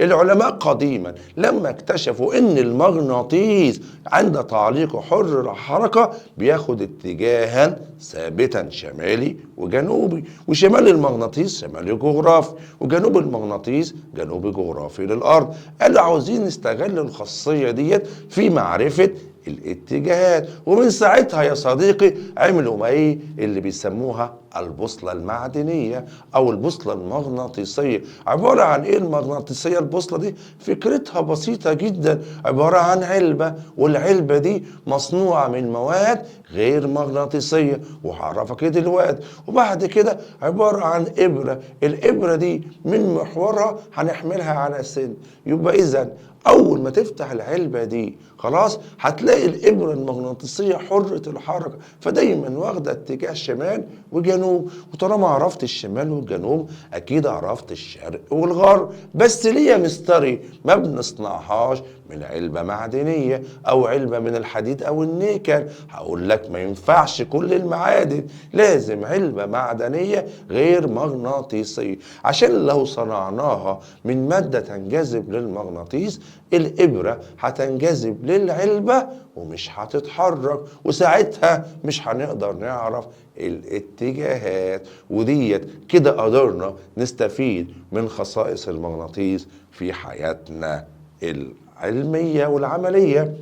العلماء قديما لما اكتشفوا ان المغناطيس عند تعليقه حر الحركة بياخد اتجاها ثابتا شمالي وجنوبي، وشمال المغناطيس شمالي جغرافي وجنوب المغناطيس جنوبي جغرافي للأرض. قالوا عاوزين نستغل الخاصية ديت في معرفة الاتجاهات، ومن ساعتها يا صديقي عملوا ايه اللي بيسموها البوصلة المعدنية او البوصلة المغناطيسية. عبارة عن ايه المغناطيسية؟ البوصلة دي فكرتها بسيطة جدا، عبارة عن علبة، والعلبة دي مصنوعة من مواد غير مغناطيسية، وهعرفك ايه دلوقتي. وبعد كده عبارة عن إبرة، الإبرة دي من محورها هنحملها على سن. يبقى إذا أول ما تفتح العلبة دي خلاص هتلاقي الإبرة المغناطيسية حرة الحركة، فدايما واخدة اتجاه شمال وجنوب. وطالما عرفت الشمال والجنوب أكيد عرفت الشرق والغرب. بس ليه يا مستري ما بنصنعهاش من علبة معدنية أو علبة من الحديد أو النيكل؟ هقول لك ما ينفعش كل المعادن، لازم علبة معدنية غير مغناطيسية، عشان لو صنعناها من مادة تنجذب للمغناطيس الإبرة هتنجذب للعلبة ومش هتتحرك، وساعتها مش هنقدر نعرف الاتجاهات. وديت كده قدرنا نستفيد من خصائص المغناطيس في حياتنا العلمية والعملية.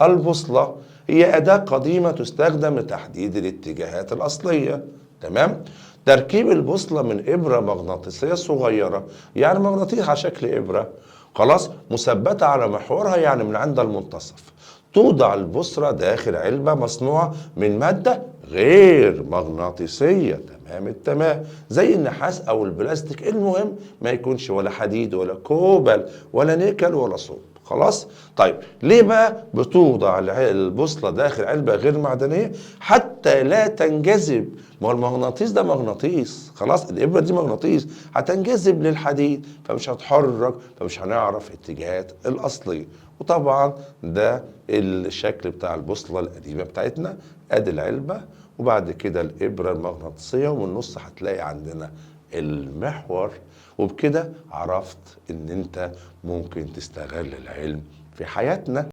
البوصلة هي أداة قديمة تستخدم لتحديد الاتجاهات الأصلية. تمام؟ تركيب البوصلة من إبرة مغناطيسية صغيرة، يعني مغناطيس على شكل إبرة خلاص مثبتة على محورها يعني من عند المنتصف. توضع البوصلة داخل علبة مصنوعة من مادة غير مغناطيسية تمام التمام، زي النحاس أو البلاستيك، المهم ما يكونش ولا حديد ولا كوبل ولا نيكل ولا صلب. خلاص. طيب ليه بقى بتوضع البوصلة داخل علبة غير معدنية؟ حتى لا تنجذب، ما هو المغناطيس ده مغناطيس خلاص، الإبرة دي مغناطيس هتنجذب للحديد فمش هتحرك، فمش هنعرف اتجاهات الأصلية. وطبعا ده الشكل بتاع البوصلة القديمة بتاعتنا. ادي العلبة وبعد كده الإبرة المغناطيسية، ومن النص هتلاقي عندنا المحور. وبكده عرفت ان انت ممكن تستغل العلم في حياتنا.